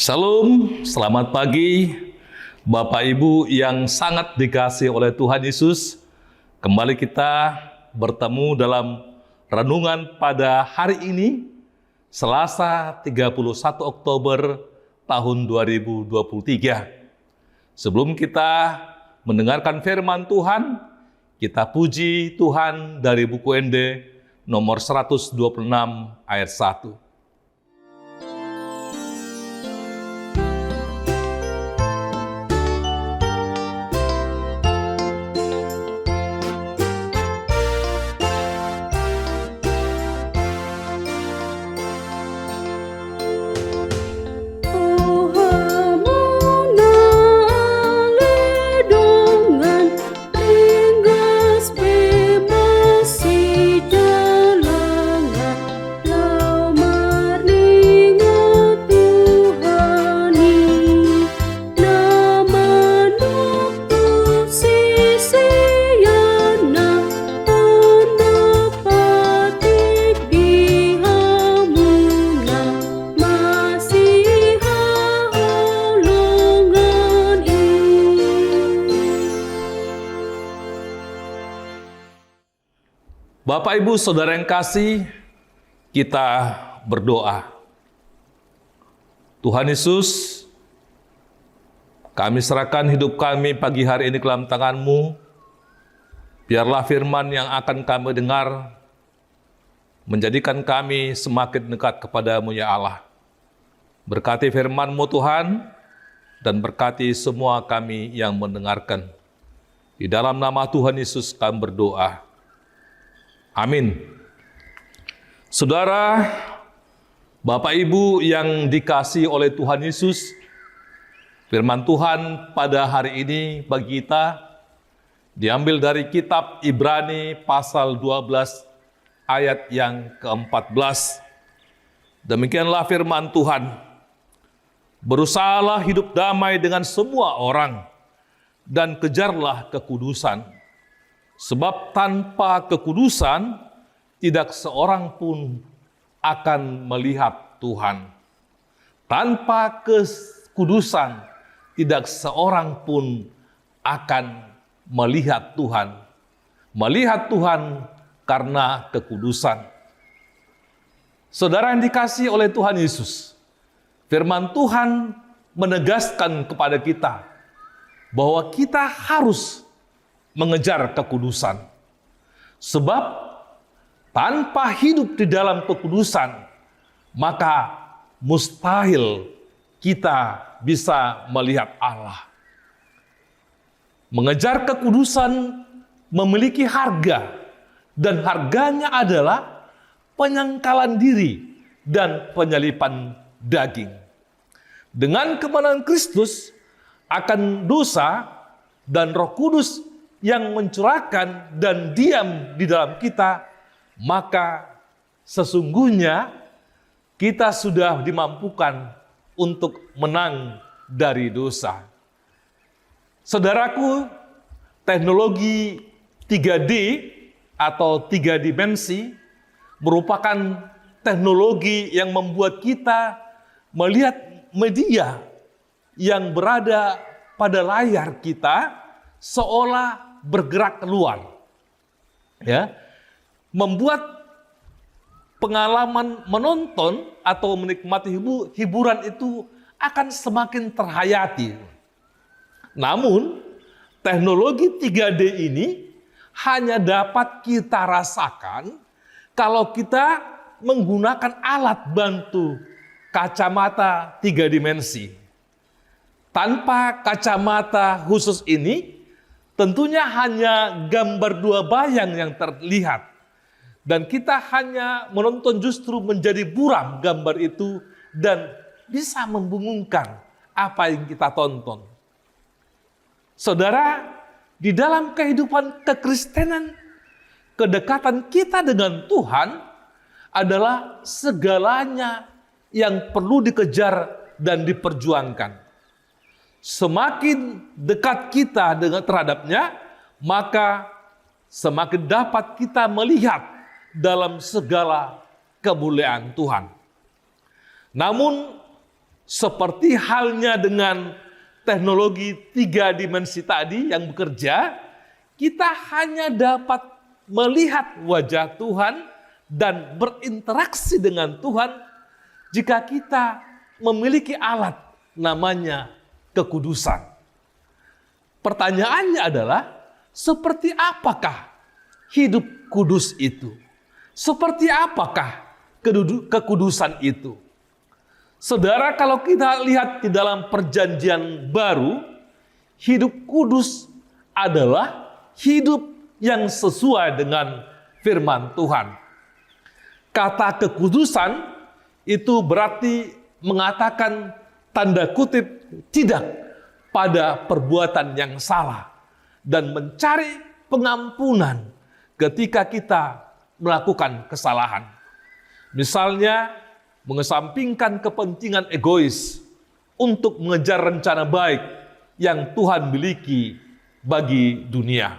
Shalom, selamat pagi Bapak Ibu yang sangat dikasihi oleh Tuhan Yesus. Kembali kita bertemu dalam renungan pada hari ini, Selasa 31 Oktober tahun 2023. Sebelum kita mendengarkan firman Tuhan, kita puji Tuhan dari buku ND nomor 126 ayat 1. Bapak, Ibu, Saudara yang kasih, kita berdoa. Tuhan Yesus, kami serahkan hidup kami pagi hari ini ke dalam tangan-Mu. Biarlah firman yang akan kami dengar menjadikan kami semakin dekat kepada-Mu, ya Allah. Berkati firman-Mu Tuhan, dan berkati semua kami yang mendengarkan. Di dalam nama Tuhan Yesus kami berdoa. Amin. Saudara, Bapak Ibu yang dikasihi oleh Tuhan Yesus, firman Tuhan pada hari ini bagi kita diambil dari kitab Ibrani pasal 12 ayat yang ke-14. Demikianlah firman Tuhan. Berusahalah hidup damai dengan semua orang dan kejarlah kekudusan. Sebab tanpa kekudusan, tidak seorang pun akan melihat Tuhan. Tanpa kekudusan, tidak seorang pun akan melihat Tuhan. Melihat Tuhan karena kekudusan. Saudara yang dikasihi oleh Tuhan Yesus, firman Tuhan menegaskan kepada kita bahwa kita harus mengejar kekudusan. Sebab tanpa hidup di dalam kekudusan, maka mustahil kita bisa melihat Allah. Mengejar kekudusan memiliki harga, dan harganya adalah penyangkalan diri dan penyalipan daging. Dengan kemenangan Kristus akan dosa dan Roh Kudus yang mencurahkan dan diam di dalam kita, maka sesungguhnya kita sudah dimampukan untuk menang dari dosa. Saudaraku, teknologi 3D atau 3 dimensi merupakan teknologi yang membuat kita melihat media yang berada pada layar kita seolah bergerak keluar, ya, membuat pengalaman menonton atau menikmati hiburan itu akan semakin terhayati. Namun, teknologi 3D ini hanya dapat kita rasakan kalau kita menggunakan alat bantu kacamata 3 dimensi. Tanpa kacamata khusus ini, tentunya hanya gambar 2 bayang yang terlihat. Dan kita hanya menonton justru menjadi buram gambar itu dan bisa membingungkan apa yang kita tonton. Saudara, di dalam kehidupan kekristenan, kedekatan kita dengan Tuhan adalah segalanya yang perlu dikejar dan diperjuangkan. Semakin dekat kita dengan terhadapnya, maka semakin dapat kita melihat dalam segala kemuliaan Tuhan. Namun Seperti halnya dengan teknologi 3 dimensi tadi yang bekerja, kita hanya dapat melihat wajah Tuhan dan berinteraksi dengan Tuhan jika kita memiliki alat namanya kekudusan. Pertanyaannya adalah, seperti apakah hidup kudus itu? Seperti apakah kekudusan itu? Saudara, kalau kita lihat di dalam Perjanjian Baru, hidup kudus adalah hidup yang sesuai dengan firman Tuhan. Kata kekudusan itu berarti mengatakan tanda kutip tidak pada perbuatan yang salah dan mencari pengampunan ketika kita melakukan kesalahan. Misalnya, mengesampingkan kepentingan egois untuk mengejar rencana baik yang Tuhan miliki bagi dunia.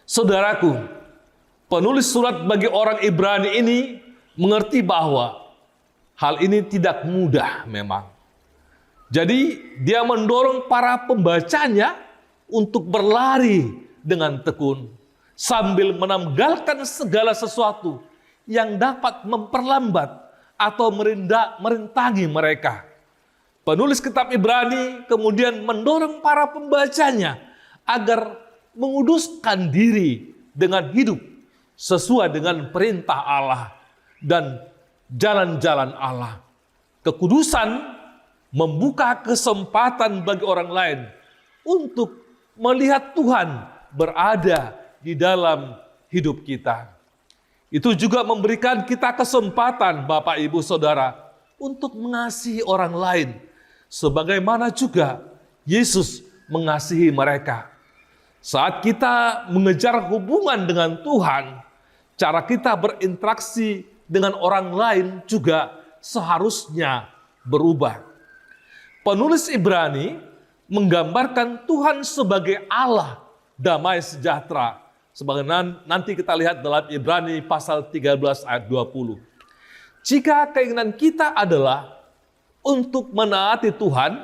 Saudaraku, penulis surat bagi orang Ibrani ini mengerti bahwa hal ini tidak mudah memang. Jadi dia mendorong para pembacanya untuk berlari dengan tekun sambil menanggalkan segala sesuatu yang dapat memperlambat atau merintangi mereka. Penulis kitab Ibrani kemudian mendorong para pembacanya agar menguduskan diri dengan hidup sesuai dengan perintah Allah dan jalan-jalan Allah. Kekudusan membuka kesempatan bagi orang lain untuk melihat Tuhan berada di dalam hidup kita. Itu juga memberikan kita kesempatan, Bapak, Ibu, Saudara, untuk mengasihi orang lain, sebagaimana juga Yesus mengasihi mereka. Saat kita mengejar hubungan dengan Tuhan, cara kita berinteraksi dengan orang lain juga seharusnya berubah. Penulis Ibrani menggambarkan Tuhan sebagai Allah damai sejahtera, sebagaimana nanti kita lihat dalam Ibrani pasal 13 ayat 20. Jika keinginan kita adalah untuk menaati Tuhan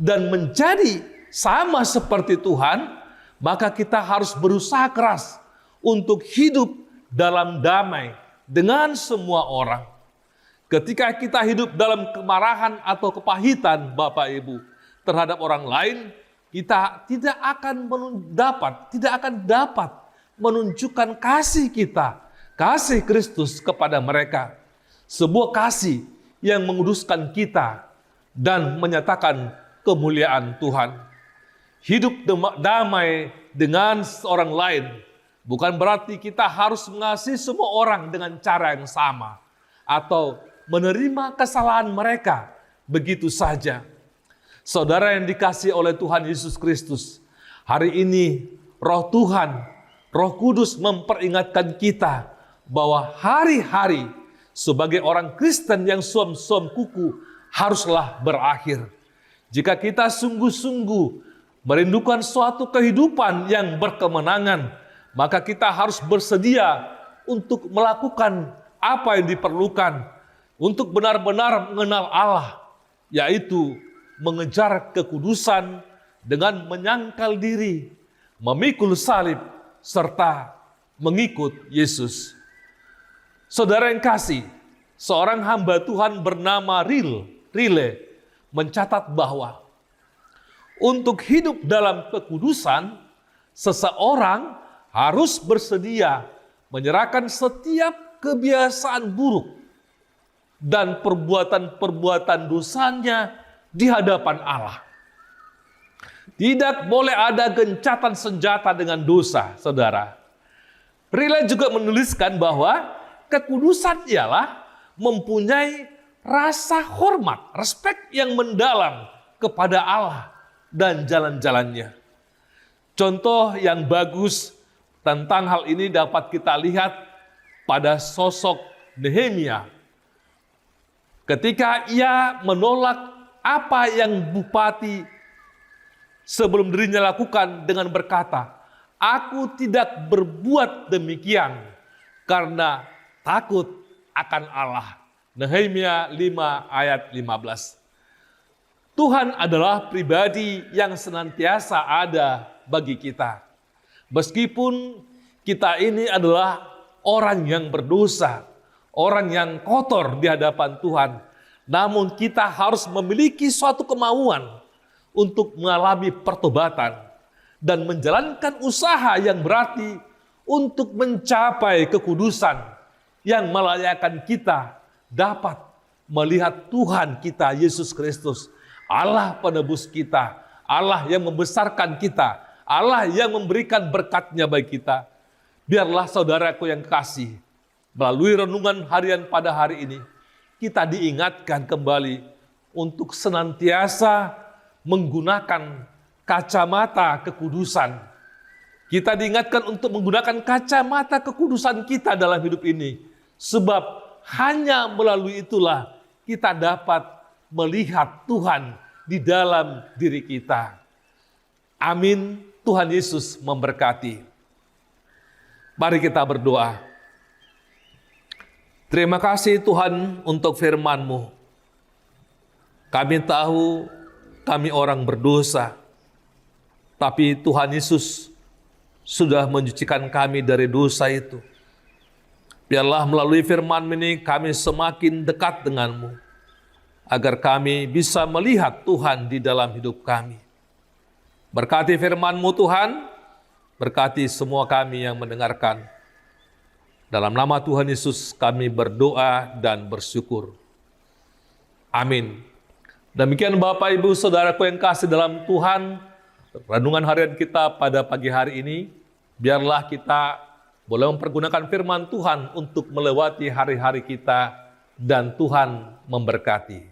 dan menjadi sama seperti Tuhan, maka kita harus berusaha keras untuk hidup dalam damai dengan semua orang. Ketika kita hidup dalam kemarahan atau kepahitan, Bapak Ibu, terhadap orang lain, kita tidak akan dapat menunjukkan kasih kita, kasih Kristus kepada mereka. Sebuah kasih yang menguduskan kita dan menyatakan kemuliaan Tuhan. Hidup damai dengan orang lain bukan berarti kita harus mengasihi semua orang dengan cara yang sama atau menerima kesalahan mereka begitu saja. Saudara yang dikasihi oleh Tuhan Yesus Kristus, hari ini Roh Tuhan, Roh Kudus memperingatkan kita bahwa hari-hari sebagai orang Kristen yang suam-suam kuku haruslah berakhir. Jika kita sungguh-sungguh merindukan suatu kehidupan yang berkemenangan, maka kita harus bersedia untuk melakukan apa yang diperlukan untuk benar-benar mengenal Allah, yaitu mengejar kekudusan dengan menyangkal diri, memikul salib, serta mengikut Yesus. Saudara yang kasih, seorang hamba Tuhan bernama Rile mencatat bahwa untuk hidup dalam kekudusan, seseorang harus bersedia menyerahkan setiap kebiasaan buruk dan perbuatan-perbuatan dosanya di hadapan Allah. Tidak boleh ada gencatan senjata dengan dosa, saudara. Rile juga menuliskan bahwa kekudusan ialah mempunyai rasa hormat, respek yang mendalam kepada Allah dan jalan-jalannya. Contoh yang bagus tentang hal ini dapat kita lihat pada sosok Nehemia. Ketika ia menolak apa yang bupati sebelum dirinya lakukan dengan berkata, "Aku tidak berbuat demikian karena takut akan Allah." Nehemia 5 ayat 15. Tuhan adalah pribadi yang senantiasa ada bagi kita. Meskipun kita ini adalah orang yang berdosa, orang yang kotor di hadapan Tuhan, namun kita harus memiliki suatu kemauan untuk mengalami pertobatan dan menjalankan usaha yang berarti untuk mencapai kekudusan yang melayakkan kita dapat melihat Tuhan kita Yesus Kristus, Allah penebus kita, Allah yang membesarkan kita, Allah yang memberikan berkat-Nya bagi kita. Biarlah saudaraku yang kasih, melalui renungan harian pada hari ini, kita diingatkan kembali untuk senantiasa menggunakan kacamata kekudusan. Kita diingatkan untuk menggunakan kacamata kekudusan kita dalam hidup ini. Sebab hanya melalui itulah kita dapat melihat Tuhan di dalam diri kita. Amin. Tuhan Yesus memberkati. Mari kita berdoa. Terima kasih Tuhan untuk firman-Mu. Kami tahu kami orang berdosa, tapi Tuhan Yesus sudah mencucikan kami dari dosa itu. Biarlah melalui firman ini kami semakin dekat dengan-Mu, agar kami bisa melihat Tuhan di dalam hidup kami. Berkati firman-Mu Tuhan, berkati semua kami yang mendengarkan. Dalam nama Tuhan Yesus kami berdoa dan bersyukur. Amin. Demikian Bapak Ibu Saudaraku yang kasih dalam Tuhan, renungan harian kita pada pagi hari ini, biarlah kita boleh mempergunakan firman Tuhan untuk melewati hari-hari kita dan Tuhan memberkati.